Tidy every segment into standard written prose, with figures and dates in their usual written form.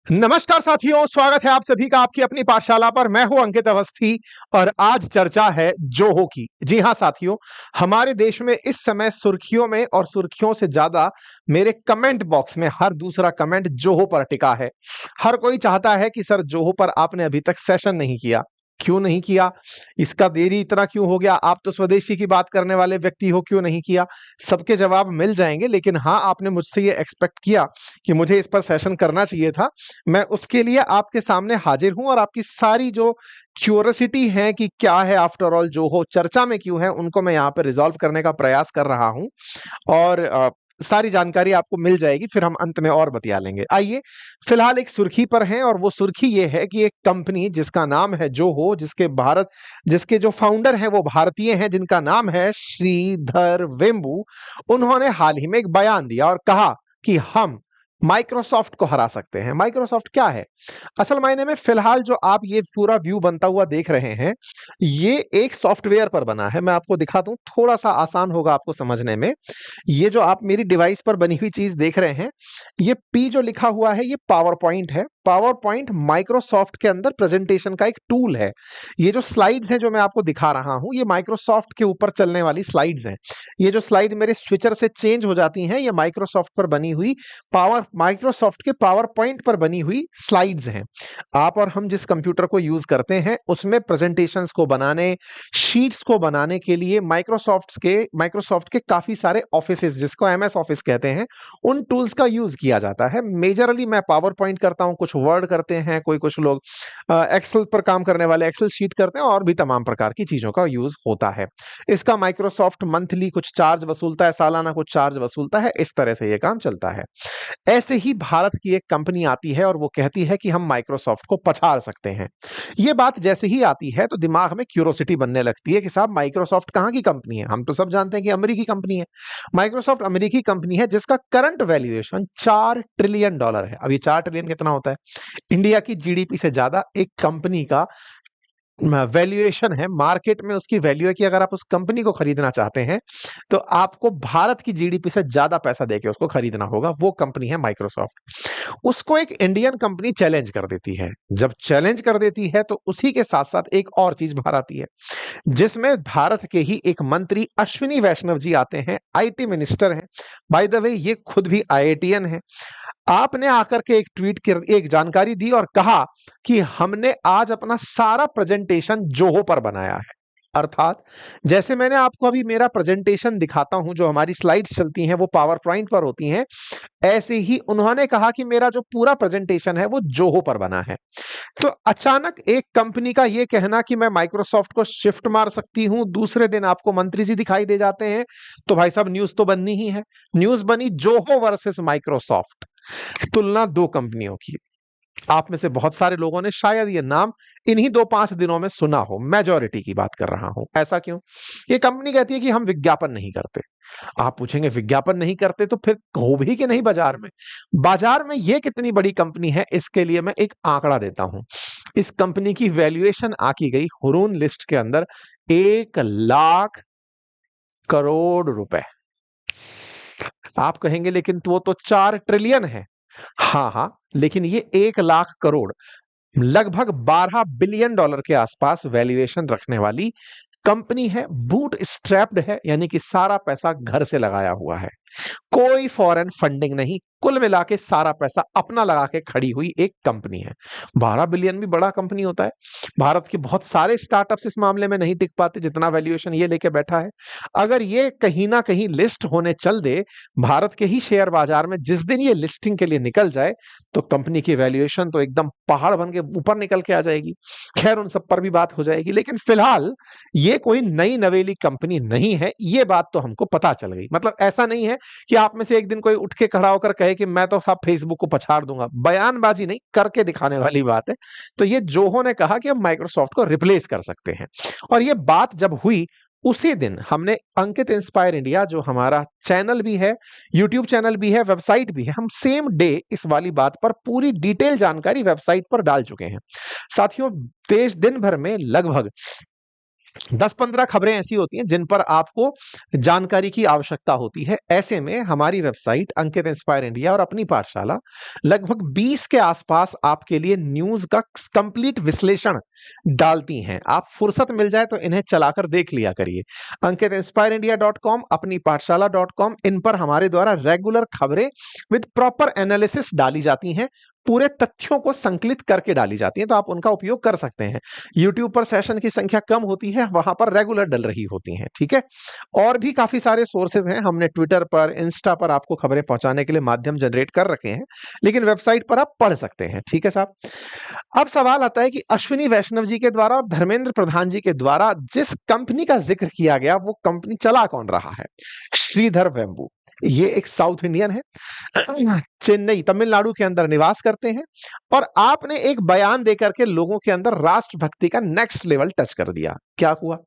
नमस्कार साथियों, स्वागत है आप सभी का आपकी अपनी पाठशाला पर। मैं हूं अंकित अवस्थी और आज चर्चा है जोहो की। जी हां साथियों, हमारे देश में इस समय सुर्खियों में और सुर्खियों से ज्यादा मेरे कमेंट बॉक्स में हर दूसरा कमेंट जोहो पर टिका है। हर कोई चाहता है कि सर जोहो पर आपने अभी तक सेशन नहीं किया। क्यों नहीं किया? इसका देरी इतना क्यों हो गया? आप तो स्वदेशी की बात करने वाले व्यक्ति हो, क्यों नहीं किया? सबके जवाब मिल जाएंगे, लेकिन हाँ, आपने मुझसे ये एक्सपेक्ट किया कि मुझे इस पर सेशन करना चाहिए था। मैं उसके लिए आपके सामने हाजिर हूं और आपकी सारी जो क्यूरियोसिटी है कि क्या है आफ्टर ऑल जो हो चर्चा में क्यों है, उनको मैं यहाँ पे रिजॉल्व करने का प्रयास कर रहा हूं। और सारी जानकारी आपको मिल जाएगी, फिर हम अंत में और बतिया लेंगे। आइए, फिलहाल एक सुर्खी पर हैं और वो सुर्खी ये है कि एक कंपनी जिसका नाम है जोहो, जिसके जो फाउंडर हैं वो भारतीय हैं, जिनका नाम है श्रीधर वेम्बू। उन्होंने हाल ही में एक बयान दिया और कहा कि हम माइक्रोसॉफ्ट को हरा सकते हैं। माइक्रोसॉफ्ट क्या है? असल मायने में फिलहाल जो आप ये पूरा व्यू बनता हुआ देख रहे हैं, ये एक सॉफ्टवेयर पर बना है। मैं आपको दिखा दूं, थोड़ा सा आसान होगा आपको समझने में। ये जो आप मेरी डिवाइस पर बनी हुई चीज देख रहे हैं, ये पी जो लिखा हुआ है, ये पावर पॉइंट है। पावर पॉइंट माइक्रोसॉफ्ट के अंदर प्रेजेंटेशन का एक टूल है। ये जो स्लाइड्स हैं जो मैं आपको दिखा रहा हूं, ये माइक्रोसॉफ्ट के ऊपर चलने वाली स्लाइड्स हैं। ये जो स्लाइड मेरे स्विचर से चेंज हो जाती हैं, ये माइक्रोसॉफ्ट पर बनी हुई माइक्रोसॉफ्ट के पावर पॉइंट पर बनी हुई स्लाइड्स हैं। आप और हम जिस कंप्यूटर को यूज करते हैं, उसमें प्रेजेंटेशंस को बनाने, शीट्स को बनाने के लिए माइक्रोसॉफ्ट के काफी सारे ऑफिसेज, जिसको एमएस ऑफिस कहते हैं, उन टूल्स का यूज किया जाता है। मेजरली मैं पावर पॉइंट करता हूं, कुछ वर्ड करते हैं, कुछ लोग एक्सेल पर काम करने वाले एक्सेल शीट करते हैं, और भी तमाम प्रकार की चीजों का यूज होता है। इसका माइक्रोसॉफ्ट मंथली कुछ चार्ज वसूलता है, सालाना कुछ चार्ज वसूलता है। इस तरह से यह काम चलता है। ऐसे ही भारत की एक कंपनी आती है और वो कहती है कि हम माइक्रोसॉफ्ट को पछाड़ सकते हैं। ये बात जैसे ही आती है तो दिमाग में क्यूरोसिटी बनने लगती है कि साहब, माइक्रोसॉफ्ट कहाँ की कंपनी है? हम तो सब जानते हैं कि अमेरिकी कंपनी है। माइक्रोसॉफ्ट अमेरिकी कंपनी है जिसका करंट वैल्यूएशन $4 ट्रिलियन है। अब ये 4 ट्रिलियन कितना होता है? इंडिया की जीडीपी से ज्यादा एक कंपनी का वैल्यूएशन है। मार्केट में उसकी वैल्यू है कि अगर आप उस कंपनी को खरीदना चाहते हैं तो आपको भारत की जीडीपी से ज्यादा पैसा देके उसको खरीदना होगा। वो कंपनी है माइक्रोसॉफ्ट। उसको एक इंडियन कंपनी चैलेंज कर देती है। जब चैलेंज कर देती है तो उसी के साथ साथ एक और चीज बाहर आती है, जिसमें भारत के ही एक मंत्री अश्विनी वैष्णव जी आते हैं, आईटी मिनिस्टर हैं। बाय द वे, ये खुद भी आईआईटीएन है। आपने आकर के एक ट्वीट कर एक जानकारी दी और कहा कि हमने आज अपना सारा प्रेजेंटेशन जोहो पर बनाया है। अर्थात जैसे मैंने आपको अभी मेरा प्रेजेंटेशन दिखाता हूं, जो हमारी स्लाइड्स चलती हैं वो पावर पॉइंट पर होती हैं, ऐसे ही उन्होंने कहा कि मेरा जो पूरा प्रेजेंटेशन है वो जोहो पर बना है। तो अचानक एक कंपनी का ये कहना कि मैं माइक्रोसॉफ्ट को शिफ्ट मार सकती हूं, दूसरे दिन आपको मंत्री जी दिखाई दे जाते हैं, तो भाई साहब, न्यूज तो बननी ही है। न्यूज बनी जोहो वर्सेस माइक्रोसॉफ्ट, तुलना दो कंपनियों की। आप में से बहुत सारे लोगों ने शायद ये नाम इन्हीं 2-5 दिनों में सुना हो। मेजॉरिटी की बात कर रहा हूं। ऐसा क्यों? ये कंपनी कहती है कि हम विज्ञापन नहीं करते। आप पूछेंगे, विज्ञापन नहीं करते तो फिर हो भी कि नहीं बाजार में? बाजार में ये कितनी बड़ी कंपनी है, इसके लिए मैं एक आंकड़ा देता हूं। इस कंपनी की वैल्यूएशन आकी गई हुरून लिस्ट के अंदर 1 लाख करोड़ रुपए। आप कहेंगे लेकिन वो तो 4 ट्रिलियन है। हाँ हाँ, लेकिन ये 1 लाख करोड़, लगभग $12 बिलियन के आसपास वैल्यूएशन रखने वाली कंपनी है। बूट स्ट्रैप्ड है, यानी कि सारा पैसा घर से लगाया हुआ है, कोई फॉरेन फंडिंग नहीं। कुल मिला के सारा पैसा अपना लगा के खड़ी हुई एक कंपनी है। 12 बिलियन भी बड़ा कंपनी होता है। भारत के बहुत सारे स्टार्टअप्स इस मामले में नहीं टिक पाते जितना वैल्यूएशन ये लेके बैठा है। अगर ये कहीं ना कहीं लिस्ट होने चल दे भारत के ही शेयर बाजार में, जिस दिन ये लिस्टिंग के लिए निकल जाए, तो कंपनी की वैल्यूएशन तो एकदम पहाड़ बन के ऊपर निकल के आ जाएगी। खैर, उन सब पर भी बात हो जाएगी, लेकिन फिलहाल ये कोई नई नवेली कंपनी नहीं है। ये बात तो हमको पता चल गई। मतलब ऐसा नहीं है कि आप में से एक दिन कोई उठ के खड़ा होकर कहे कि मैं तो साहब फेसबुक को पछाड़ दूंगा। बयानबाजी नहीं, करके दिखाने वाली बात है। तो ये जोहो ने कहा कि हम माइक्रोसॉफ्ट को रिप्लेस कर सकते हैं। और ये बात जब हुई, उसी दिन हमने अंकित इंस्पायर इंडिया, जो हमारा चैनल भी है, यूट्यूब चैनल भी है, वेबसाइट भी है, हम सेम डे इस वाली बात पर पूरी डिटेल जानकारी वेबसाइट पर डाल चुके हैं। साथियों, देश दिन भर में लगभग 10-15 खबरें ऐसी होती हैं जिन पर आपको जानकारी की आवश्यकता होती है। ऐसे में हमारी वेबसाइट अंकित इंस्पायर इंडिया और अपनी पाठशाला लगभग 20 के आसपास आपके लिए न्यूज का कंप्लीट विश्लेषण डालती हैं। आप फुर्सत मिल जाए तो इन्हें चलाकर देख लिया करिए। अंकित इंस्पायर इंडिया .com, अपनी पाठशाला .com, इन पर हमारे द्वारा रेगुलर खबरें विद प्रॉपर एनालिसिस डाली जाती हैं, पूरे तथ्यों को संकलित करके डाली जाती हैं, तो आप उनका उपयोग कर सकते हैं। यूट्यूब पर सेशन की संख्या कम होती है, वहां पर रेगुलर डल रही होती हैं, ठीक है। और भी काफी सारे सोर्सेज हैं, हमने ट्विटर पर, इंस्टा पर आपको खबरें पहुंचाने के लिए माध्यम जनरेट कर रखे हैं, लेकिन वेबसाइट पर आप पढ़ सकते हैं, ठीक है साहब। अब सवाल आता है कि अश्विनी वैष्णव जी के द्वारा और धर्मेंद्र प्रधान जी के द्वारा जिस कंपनी का जिक्र किया गया, वो कंपनी चला कौन रहा है? श्रीधर वेम्बू। ये एक साउथ इंडियन है, चेन्नई तमिलनाडु के अंदर निवास करते हैं, और आपने एक बयान देकर के लोगों के अंदर राष्ट्रभक्ति का नेक्स्ट लेवल टच कर दिया। क्या हुआ?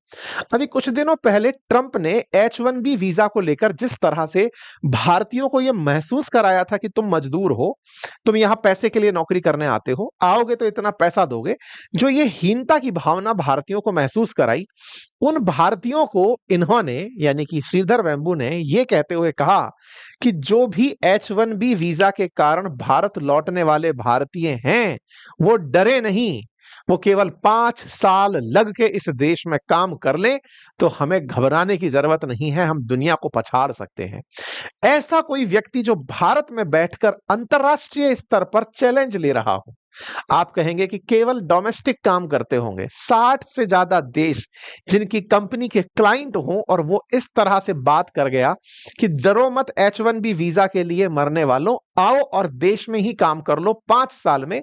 अभी कुछ दिनों पहले ट्रंप ने H1B वीजा को लेकर जिस तरह से भारतीयों को यह महसूस कराया था कि तुम मजदूर हो, तुम यहां पैसे के लिए नौकरी करने आते हो, आओगे तो इतना पैसा दोगे, जो ये हीनता की भावना भारतीयों को महसूस कराई, उन भारतीयों को इन्होंने, यानी कि श्रीधर वेम्बू ने, यह कहते हुए कहा कि जो भी H1B वीजा के कारण भारत लौटने वाले भारतीय हैं, वो डरे नहीं, वो केवल 5 साल लग के इस देश में काम कर ले तो हमें घबराने की जरूरत नहीं है, हम दुनिया को पछाड़ सकते हैं। ऐसा कोई व्यक्ति जो भारत में बैठकर अंतरराष्ट्रीय स्तर पर चैलेंज ले रहा हो, आप कहेंगे कि केवल डोमेस्टिक काम करते होंगे, 60 से ज्यादा देश जिनकी कंपनी के क्लाइंट हों, और वो इस तरह से बात कर गया कि डरो मत, H1B वीजा के लिए मरने वालों, आओ और देश में ही काम कर लो, 5 साल में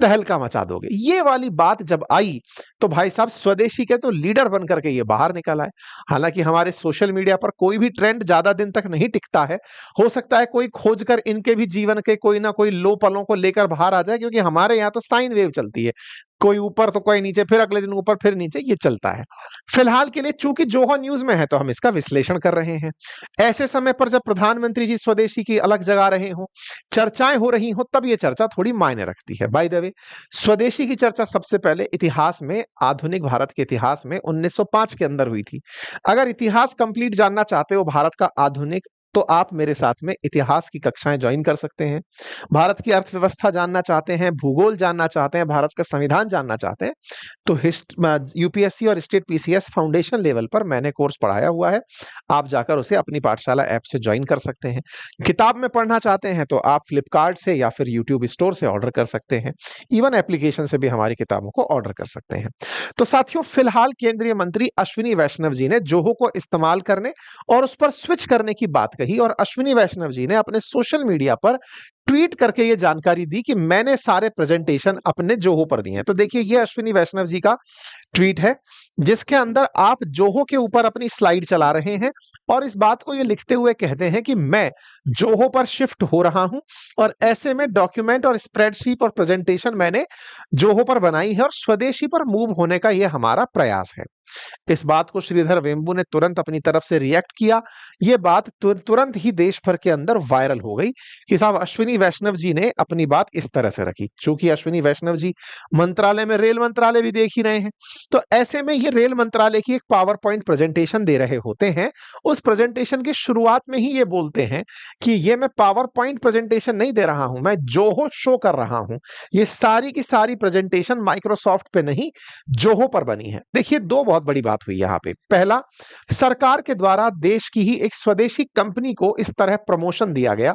तहलका मचा दोगे। ये वाली बात जब आई तो भाई साहब स्वदेशी के तो लीडर बनकर के ये बाहर निकल आए। हालांकि हमारे सोशल मीडिया पर कोई भी ट्रेंड ज्यादा दिन तक नहीं टिकता है, हो सकता है कोई खोजकर इनके भी जीवन के कोई ना कोई लो पलों को लेकर बाहर आ जाए, क्योंकि हमारे यहाँ तो साइन वेव चलती है, कोई ऊपर तो कोई नीचे, फिर अगले दिन ऊपर फिर नीचे, ये चलता है। फिलहाल के लिए चूंकि जोहो न्यूज में है तो हम इसका विश्लेषण कर रहे हैं। ऐसे समय पर जब प्रधानमंत्री जी स्वदेशी की अलग जगा रहे हो, चर्चाएं हो रही हो, तब ये चर्चा थोड़ी मायने रखती है। बाय द वे, स्वदेशी की चर्चा सबसे पहले इतिहास में, आधुनिक भारत के इतिहास में 1905 के अंदर हुई थी। अगर इतिहास कंप्लीट जानना चाहते हो भारत का आधुनिक, तो आप मेरे साथ में इतिहास की कक्षाएं ज्वाइन कर सकते हैं। भारत की अर्थव्यवस्था जानना चाहते हैं, भूगोल जानना चाहते हैं, भारत का संविधान जानना चाहते हैं, तो यूपीएससी और स्टेट पीसीएस फाउंडेशन लेवल पर मैंने कोर्स पढ़ाया हुआ है, आप जाकर उसे अपनी पाठशाला ऐप से ज्वाइन कर सकते हैं। किताब में पढ़ना चाहते हैं तो आप फ्लिपकार्ट से या फिर यूट्यूब स्टोर से ऑर्डर कर सकते हैं, इवन एप्लीकेशन से भी हमारी किताबों को ऑर्डर कर सकते हैं। तो साथियों, फिलहाल केंद्रीय मंत्री अश्विनी वैष्णव जी ने जोहो को इस्तेमाल करने और उस पर स्विच करने की बात कही, और अश्विनी वैष्णव जी ने अपने सोशल मीडिया पर ट्वीट करके ये जानकारी दी कि मैंने सारे प्रेजेंटेशन अपने जोहो पर दिए हैं। तो देखिए, ये अश्विनी वैष्णव जी का ट्वीट है, जिसके अंदर आप जोहो के ऊपर अपनी स्लाइड चला रहे हैं और इस बात को ये लिखते हुए कहते हैं कि मैं जोहो पर शिफ्ट हो रहा हूं, और ऐसे में डॉक्यूमेंट और स्प्रेडशीट और प्रेजेंटेशन मैंने जोहो पर बनाई है, और स्वदेशी पर मूव होने का यह हमारा प्रयास है। इस बात को श्रीधर वेम्बू ने तुरंत अपनी तरफ से रिएक्ट किया। यह बात तुरंत ही देश भर के अंदर वायरल हो गई कि साहब अश्विनी वैष्णव जी ने अपनी बात इस तरह से रखी। चूंकि अश्विनी वैष्णव जी मंत्रालय में, रेल मंत्रालय भी देख ही रहे हैं, तो ऐसे में ये रेल मंत्रालय की एक पावर पॉइंट प्रेजेंटेशन दे रहे होते हैं। उस प्रेजेंटेशन की शुरुआत में ही ये बोलते हैं कि ये मैं पावर पॉइंट प्रेजेंटेशन नहीं दे रहा हूं, मैं जोहो शो कर रहा हूं। ये सारी की सारी प्रेजेंटेशन माइक्रोसॉफ्ट पे नहीं, जोहो पर बनी है। देखिए, दो बहुत बड़ी बात हुई यहां पे। पहला, सरकार के द्वारा देश की ही एक स्वदेशी कंपनी को इस तरह प्रमोशन दिया गया,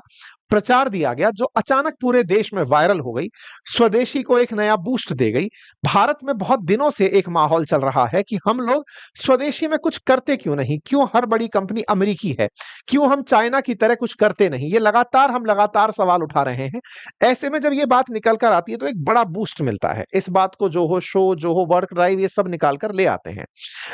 प्रचार दिया गया, जो अचानक पूरे देश में वायरल हो गई, स्वदेशी को एक नया बूस्ट दे गई। भारत में बहुत दिनों से एक माहौल चल रहा है कि हम लोग स्वदेशी में कुछ करते क्यों नहीं, क्यों हर बड़ी कंपनी अमेरिकी है, क्यों हम चाइना की तरह कुछ करते नहीं, ये हम लगातार सवाल उठा रहे हैं। ऐसे में जब ये बात निकल कर आती है तो एक बड़ा बूस्ट मिलता है। इस बात को Zoho show, Zoho work drive, ये सब निकाल कर ले आते हैं।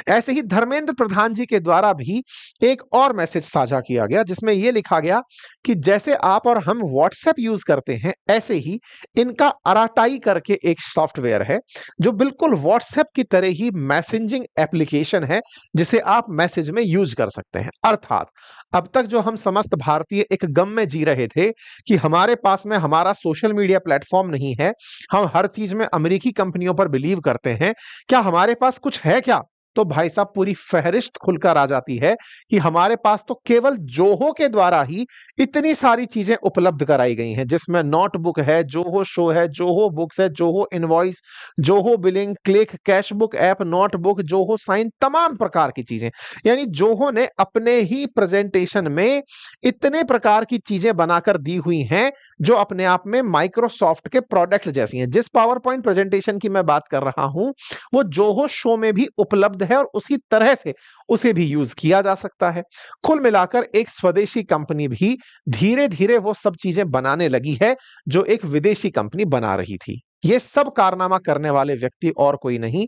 ऐसे ही धर्मेंद्र प्रधान जी के द्वारा भी एक और मैसेज साझा किया गया, जिसमें यह लिखा गया कि जैसे आप और हम व्हाट्सएप यूज करते हैं, ऐसे ही इनका अराटाई करके एक सॉफ्टवेयर है, जो बिल्कुल व्हाट्सएप की तरह ही मैसेजिंग एप्लीकेशन है, जिसे आप मैसेज में यूज कर सकते हैं। अर्थात अब तक जो हम समस्त भारतीय एक गम में जी रहे थे कि हमारे पास में हमारा सोशल मीडिया प्लेटफॉर्म नहीं है, हम हर चीज में अमेरिकी कंपनियों पर बिलीव करते हैं, क्या हमारे पास कुछ है क्या? तो भाई साहब पूरी फहरिस्त खुलकर आ जाती है कि हमारे पास तो केवल जोहो के द्वारा ही इतनी सारी चीजें उपलब्ध कराई गई हैं, जिसमें नोटबुक है, जोहो शो है, जोहो बुक्स है, Zoho invoice, Zoho billing, click, cashbook app, notebook, Zoho sign, तमाम प्रकार की चीजें। यानी जोहो ने अपने ही प्रेजेंटेशन में इतने प्रकार की चीजें बनाकर दी हुई हैं जो अपने आप में माइक्रोसॉफ्ट के प्रोडक्ट जैसी हैं। जिस पावर पॉइंट प्रेजेंटेशन की मैं बात कर रहा हूं वो जोहो शो में भी उपलब्ध है और उसी तरह से उसे भी यूज किया जा सकता है। कुल मिलाकर एक स्वदेशी कंपनी भी धीरे धीरे वो सब चीजें बनाने लगी है जो एक विदेशी कंपनी बना रही थी। ये सब कारनामा करने वाले व्यक्ति और कोई नहीं,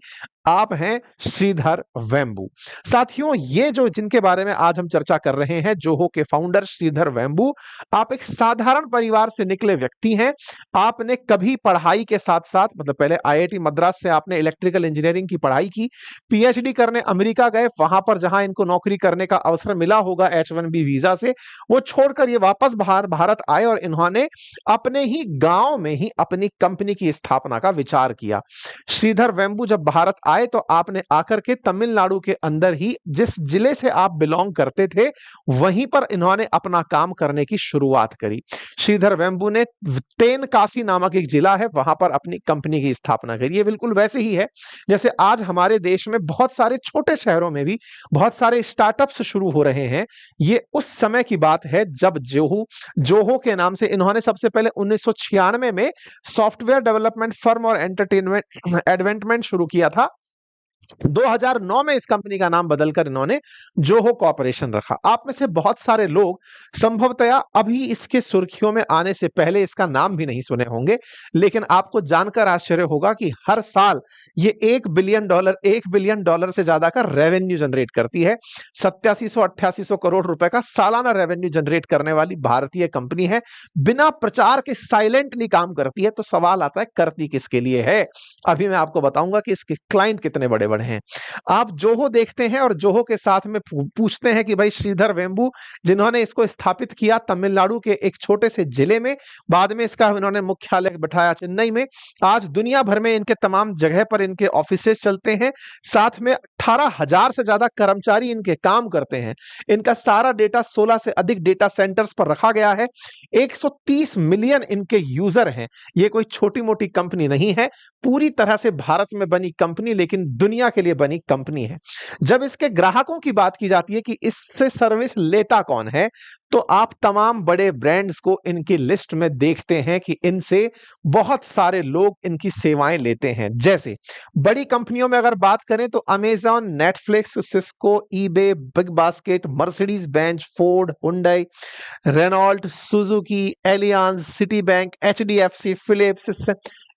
आप हैं श्रीधर वेम्बू। साथियों, ये जो जिनके बारे में आज हम चर्चा कर रहे हैं, जोहो के फाउंडर श्रीधर वेम्बू, आप एक साधारण परिवार से निकले व्यक्ति हैं। आपने कभी पढ़ाई के साथ साथ, मतलब पहले आईआईटी मद्रास से आपने इलेक्ट्रिकल इंजीनियरिंग की पढ़ाई की, पीएचडी करने अमेरिका गए, वहां पर जहां इनको नौकरी करने का अवसर मिला होगा H1B वीजा से, वो छोड़कर ये वापस भारत आए और इन्होंने अपने ही गांव में ही अपनी कंपनी की स्थापना का विचार किया। श्रीधर वेम्बू जब भारत आए तो आपने आकर के तमिलनाडु के अंदर ही जिस जिले से आप बिलोंग करते थे वहीं पर इन्होंने अपना काम करने की शुरुआत करी। श्रीधर वेम्बू ने तेनकासी नामक एक जिला है, वहां पर अपनी कंपनी की स्थापना करी। ये बिल्कुल वैसे ही है जैसे आज हमारे देश में बहुत सारे छोटे शहरों में भी बहुत सारे स्टार्टअप्स शुरू हो रहे हैं। ये उस समय की बात है जब जोहो के नाम से इन्होंने सबसे पहले 1996 में सॉफ्टवेयर डेवलपमेंट फर्म और एंटरटेनमेंट एडवेंटमेंट शुरू किया था। 2009 में इस कंपनी का नाम बदलकर इन्होंने जोहो कॉर्पोरेशन रखा। आप में से बहुत सारे लोग संभवतया अभी इसके सुर्खियों में आने से पहले इसका नाम भी नहीं सुने होंगे, लेकिन आपको जानकर आश्चर्य होगा कि हर साल ये $1 बिलियन से ज्यादा का रेवेन्यू जनरेट करती है। 8700-8800 करोड़ रुपए का सालाना रेवेन्यू जनरेट करने वाली भारतीय कंपनी है। बिना प्रचार के साइलेंटली काम करती है। तो सवाल आता है करती किसके लिए है? अभी मैं आपको बताऊंगा कि इसके क्लाइंट कितने बड़े हैं। आप जोहो देखते हैं और जोहो के साथ में पूछते हैं कि भाई श्रीधर वेम्बू जिन्होंने इसको स्थापित किया तमिलनाडु के एक छोटे से जिले में, बाद में इसका इन्होंने मुख्यालय बैठाया चेन्नई में, आज दुनिया भर में इनके तमाम जगह पर इनके ऑफिसेस चलते हैं, साथ में 18,000 से ज्यादा कर्मचारी इनके काम करते हैं। इनका सारा डेटा 16 से अधिक डेटा सेंटर्स पर रखा गया है। 130 मिलियन इनके यूजर हैं। ये कोई छोटी मोटी कंपनी नहीं है, पूरी तरह से भारत में बनी कंपनी, लेकिन दुनिया के लिए बनी कंपनी है। जब इसके ग्राहकों की बात की जाती है कि इससे सर्विस लेता कौन है, तो आप तमाम बड़े ब्रांड्स को इनकी लिस्ट में देखते हैं कि इनसे बहुत सारे लोग इनकी सेवाएं लेते हैं। जैसे बड़ी कंपनियों में अगर बात करें तो Amazon, Netflix, Cisco, eBay, BigBasket, Mercedes Benz, Ford, Hyundai, Renault, Suzuki, Allianz, Citibank, HDFC, Philips,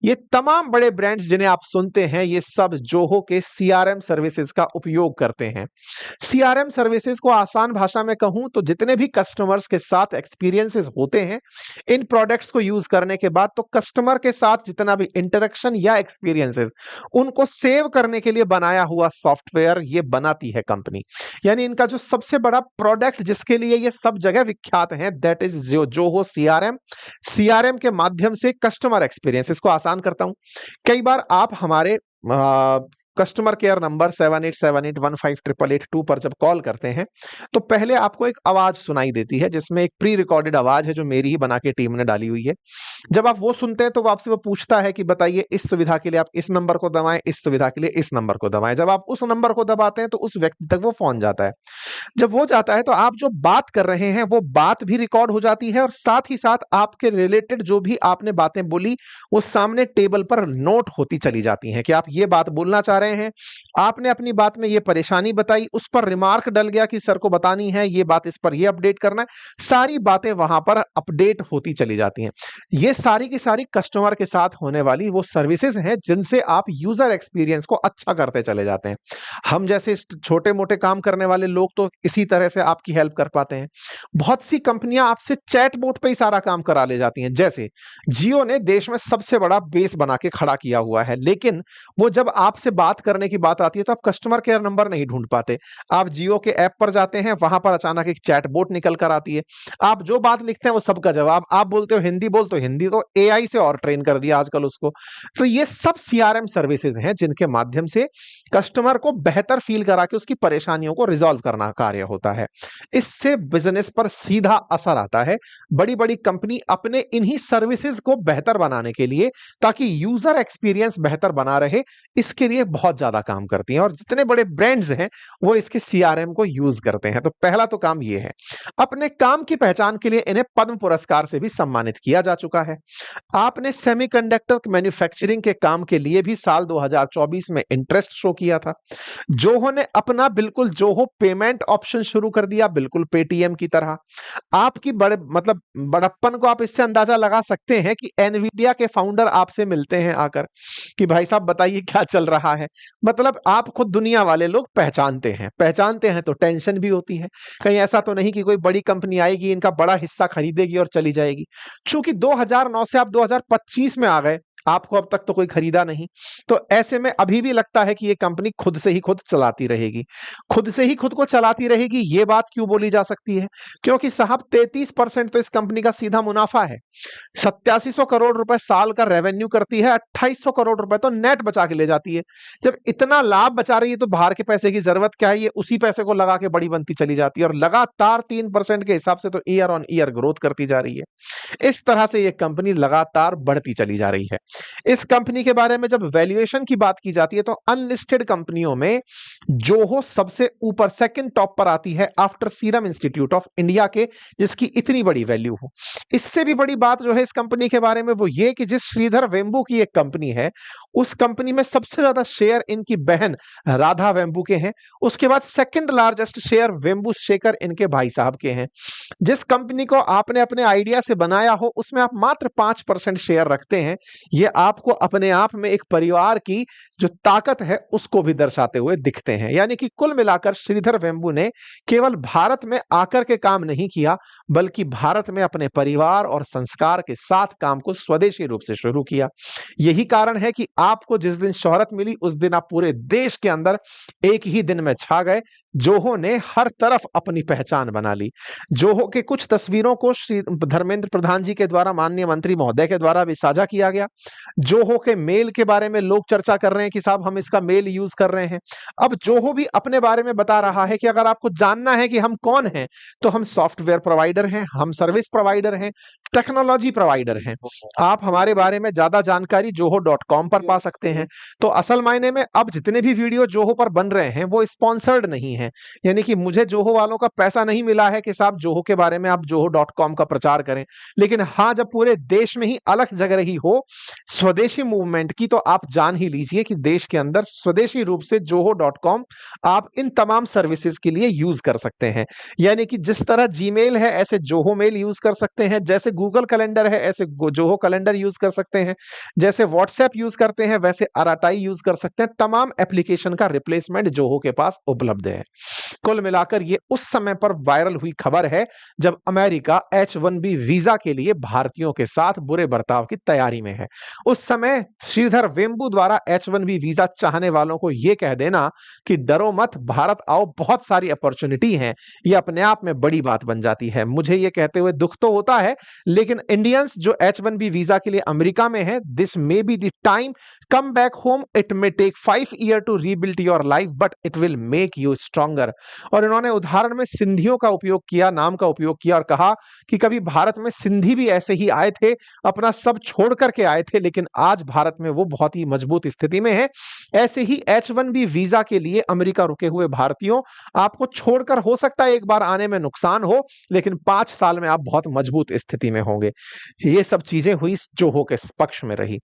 ये तमाम बड़े ब्रांड्स जिन्हें आप सुनते हैं, ये सब जोहो के सीआरएम सर्विसेज का उपयोग करते हैं। सीआरएम सर्विसेज को आसान भाषा में कहूं तो जितने भी कस्टमर्स के साथ एक्सपीरियंसेस होते हैं इन प्रोडक्ट्स को यूज करने के बाद, तो कस्टमर के साथ जितना भी इंटरेक्शन या एक्सपीरियंसेस उनको सेव करने के लिए बनाया हुआ सॉफ्टवेयर ये बनाती है कंपनी। यानी इनका जो सबसे बड़ा प्रोडक्ट जिसके लिए ये सब जगह विख्यात है, that is Zoho CRM. CRM के माध्यम से कस्टमर एक्सपीरियंस इसको आसान करता हूं। कई बार आप हमारे कस्टमर केयर नंबर 7878158882 पर जब कॉल करते हैं तो पहले आपको एक आवाज सुनाई देती है जिसमें एक प्री रिकॉर्डेड आवाज है जो मेरी ही बना के टीम ने डाली हुई है। जब आप वो सुनते हैं तो वो आपसे वो पूछता है कि बताइए इस सुविधा के लिए आप इस नंबर को दबाएं, इस सुविधा के लिए इस नंबर को दबाएं। जब आप उस नंबर को दबाते हैं तो उस व्यक्ति तक वो फोन जाता है। जब वो जाता है तो आप जो बात कर रहे हैं वो बात भी रिकॉर्ड हो जाती है और साथ ही साथ आपके रिलेटेड जो भी आपने बातें बोली वो सामने टेबल पर नोट होती चली जाती हैं कि आप ये बात बोलना चाह रहे हैं, आपने अपनी बात में ये परेशानी बताई, उस पर रिमार्क डल गया कि सर को बतानी है ये बात, इस पर ये अपडेट करना है। सारी बातें वहां पर अपडेट होती चली जाती हैं। ये सारी की सारी कस्टमर के साथ होने वाली वो सर्विसेज हैं जिनसे आप यूजर एक्सपीरियंस को अच्छा करते चले जाते हैं। हम जैसे छोटे मोटे काम करने वाले लोग तो इसी तरह से आपकी हेल्प कर पाते हैं। बहुत सी कंपनियां आपसे चैटबॉट पे ही सारा काम करा ले जाती हैं। जैसे जियो ने देश में सबसे बड़ा बेस बना के खड़ा किया हुआ है, लेकिन वो जब आपसे बात बात करने की बात आती है तो आप कस्टमर केयर नंबर नहीं ढूंढ पाते। आप जियो के ऐप पर जाते हैं, वहां पर अचानक एक चैटबॉट निकल कर आती है। आप जो बात लिखते हैं वो सबका जवाब, आप बोलते हो हिंदी बोल, तो हिंदी तो एआई से और ट्रेन कर दिया आजकल उसको। तो ये सब सीआरएम सर्विसेज हैं जिनके माध्यम से कस्टमर को बेहतर फील करा के उसकी परेशानियों को रिजॉल्व करना कार्य होता है। इससे बिजनेस पर सीधा असर आता है। बड़ी बड़ी कंपनी अपने इन्हीं सर्विसेज को बेहतर बनाने के लिए, ताकि यूजर एक्सपीरियंस बेहतर बना रहे, इसके लिए बहुत ज्यादा काम करती हैं। और जितने बड़े ब्रांड्स हैं वो इसके सीआरएम को यूज करते हैं। तो पहला तो काम ये है। अपने काम की पहचान के लिए इन्हें पद्म पुरस्कार से भी सम्मानित किया जा चुका है। आपने सेमीकंडक्टर मैन्युफैक्चरिंग के काम के लिए भी साल 2024 में इंटरेस्ट शो किया था। जोहो ने अपना बिल्कुल जोहो पेमेंट ऑप्शन शुरू कर दिया, बिल्कुल पेटीएम की तरह। आपकी बड़े मतलब बड़प्पन को आप इससे अंदाजा लगा सकते हैं कि एनवीडिया के फाउंडर आपसे मिलते हैं आकर कि भाई साहब बताइए क्या चल रहा है। मतलब आप खुद दुनिया वाले लोग पहचानते हैं तो टेंशन भी होती है, कहीं ऐसा तो नहीं कि कोई बड़ी कंपनी आएगी, इनका बड़ा हिस्सा खरीदेगी और चली जाएगी। चूंकि 2009 से आप 2025 में आ गए, आपको अब तक तो कोई खरीदा नहीं, तो ऐसे में अभी भी लगता है कि ये कंपनी खुद से ही खुद चलाती रहेगी। खुद से ही खुद को चलाती रहेगी, ये बात क्यों बोली जा सकती है? क्योंकि साहब 33% तो इस कंपनी का सीधा मुनाफा है। 8700 करोड़ रुपए साल का रेवेन्यू करती है, 2800 करोड़ रुपए तो नेट बचा के ले जाती है। जब इतना लाभ बचा रही है तो बाहर के पैसे की जरूरत क्या है? ये उसी पैसे को लगा के बड़ी बनती चली जाती है और लगातार 3% के हिसाब से तो ईयर ऑन ईयर ग्रोथ करती जा रही है। इस तरह से ये कंपनी लगातार बढ़ती चली जा रही है। इस कंपनी के बारे में जब वैल्यूएशन की बात की जाती है तो अनलिस्टेड कंपनियों में जोहो सबसे ऊपर सेकंड टॉप पर आती है after serum institute of India के, जिसकी इतनी बड़ी वैल्यू हो। इससे भी बड़ी बात जो है इस कंपनी के बारे में वो ये कि जिस श्रीधर वेम्बू की एक कंपनी है, उस कंपनी में सबसे ज्यादा शेयर इनकी बहन राधा वेम्बू के हैं। उसके बाद second largest share Vembu Shekhar इनके भाई साहब के हैं। जिस कंपनी को आपने अपने आइडिया से बनाया हो उसमें आप मात्र 5% शेयर रखते हैं। ये आपको अपने आप में एक परिवार की जो ताकत है उसको भी दर्शाते हुए दिखते हैं। यानी कि कुल मिलाकर श्रीधर वेम्बू ने केवल भारत में आकर के काम नहीं किया, बल्कि भारत में अपने परिवार और संस्कार के साथ काम को स्वदेशी रूप से शुरू किया। यही कारण है कि आपको जिस दिन शोहरत मिली उस दिन आप पूरे देश के अंदर एक ही दिन में छा गए। जोहो ने हर तरफ अपनी पहचान बना ली। जोहो के कुछ तस्वीरों को श्री धर्मेंद्र प्रधान जी के द्वारा, माननीय मंत्री महोदय के द्वारा भी साझा किया गया। जोहो के मेल के बारे में लोग चर्चा कर रहे हैं कि साहब हम इसका मेल यूज कर रहे हैं। अब जोहो भी अपने बारे में बता रहा है कि अगर आपको जानना है कि हम कौन हैं, तो हम सॉफ्टवेयर प्रोवाइडर हैं, हम सर्विस प्रोवाइडर हैं, टेक्नोलॉजी प्रोवाइडर हैं। आप हमारे बारे में ज्यादा जानकारी joho.com पर पा सकते हैं। तो असल मायने में अब जितने भी वीडियो जोहो पर बन रहे हैं वो स्पॉन्सर्ड नहीं है, यानी कि मुझे जोहो वालों का पैसा नहीं मिला है कि साहब जोहो के बारे में आप joho.com का प्रचार करें। लेकिन हाँ, जब पूरे देश में ही अलग जग रही हो स्वदेशी मूवमेंट की, तो आप जान ही लीजिए कि देश के अंदर स्वदेशी रूप से joho.com आप इन तमाम सर्विसेज के लिए यूज कर सकते हैं। यानी कि जिस तरह जीमेल है ऐसे जोहो मेल यूज कर सकते हैं, जैसे गूगल कैलेंडर है ऐसे जोहो कैलेंडर यूज कर सकते हैं, जैसे व्हाट्सएप यूज करते हैं वैसे आरआरटाई यूज कर सकते हैं। तमाम एप्लीकेशन का रिप्लेसमेंट जोहो के पास उपलब्ध है। कुल मिलाकर ये उस समय पर वायरल हुई खबर है जब अमेरिका H1B वीजा के लिए भारतीयों के साथ बुरे बर्ताव की तैयारी में है। उस समय श्रीधर वेम्बू द्वारा H1B वीजा चाहने वालों को यह कह देना कि डरो मत, भारत आओ, बहुत सारी अपॉर्चुनिटी है, ये अपने आप में बड़ी बात बन जाती है। मुझे ये कहते हुए दुख तो होता है, लेकिन इंडियंस जो H1B वीजा के लिए अमेरिका में है, this may be the time, come back home, it may take 5 year to rebuild your life but it will make you stronger. और इन्होंने उदाहरण में सिंधियों का उपयोग किया, नाम का उपयोग किया और कहा कि कभी भारत में सिंधी भी ऐसे ही आए थे, अपना सब छोड़ करके आए थे, लेकिन आज भारत में वो बहुत ही मजबूत स्थिति में है। ऐसे ही H1B वीजा के लिए अमेरिका रुके हुए भारतीयों, आपको छोड़कर हो सकता है एक बार आने में नुकसान हो, लेकिन 5 साल में आप बहुत मजबूत स्थिति में होंगे। ये सब चीजें हुई जोहो के पक्ष में रही।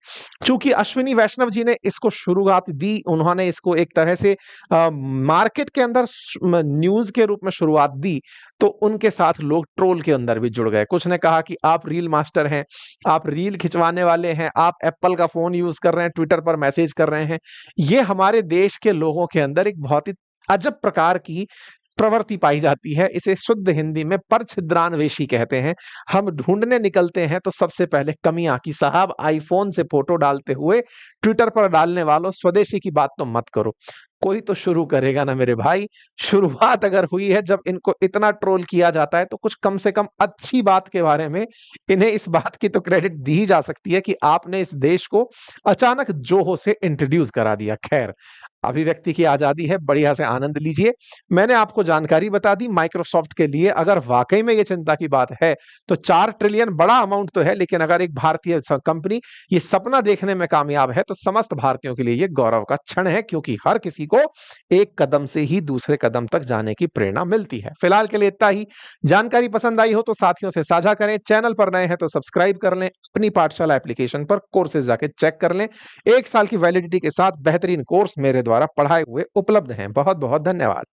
चूंकि अश्विनी वैष्णव जी ने इसको शुरुआत दी, उन्होंने इसको एक तरह से मार्केट के अंदर न्यूज के रूप में शुरुआत दी, तो उनके साथ लोग ट्रोल के अंदर भी जुड़ गए। कुछ ने कहा कि आप रील मास्टर हैं, आप रील खिंचवाने वाले हैं, आप एप्पल का फोन यूज कर रहे हैं, ट्विटर पर मैसेज कर रहे हैं। ये हमारे देश के लोगों के अंदर एक बहुत ही अजब प्रकार की प्रवृत्ति पाई जाती है। इसे शुद्ध हिंदी में परछिद्रान्वेषी कहते हैं। हम ढूंढने निकलते हैं तो सबसे पहले कमियां कि साहब आईफोन से फोटो डालते हुए ट्विटर पर डालने वालों स्वदेशी की बात तो मत करो। कोई तो शुरू करेगा ना मेरे भाई। शुरुआत अगर हुई है जब इनको इतना ट्रोल किया जाता है तो कुछ कम से कम अच्छी बात के बारे में इन्हें इस बात की तो क्रेडिट दी जा सकती है कि आपने इस देश को अचानक जोहो से इंट्रोड्यूस करा दिया। खैर, अभिव्यक्ति की आजादी है, बढ़िया से आनंद लीजिए। मैंने आपको जानकारी बता दी माइक्रोसॉफ्ट के लिए। अगर वाकई में ये चिंता की बात है तो 4 ट्रिलियन बड़ा अमाउंट तो है, लेकिन अगर एक भारतीय कंपनी ये सपना देखने में कामयाब है तो समस्त भारतीयों के लिए ये गौरव का क्षण है, क्योंकि हर किसी को एक कदम से ही दूसरे कदम तक जाने की प्रेरणा मिलती है। फिलहाल के लिए इतना ही। जानकारी पसंद आई हो तो साथियों से साझा करें। चैनल पर नए हैं तो सब्सक्राइब कर लें। अपनी पाठशाला एप्लीकेशन पर कोर्सेज जाके चेक कर लें। 1 साल की वैलिडिटी के साथ बेहतरीन कोर्स मेरे द्वारा पढ़ाए हुए उपलब्ध हैं। बहुत बहुत धन्यवाद।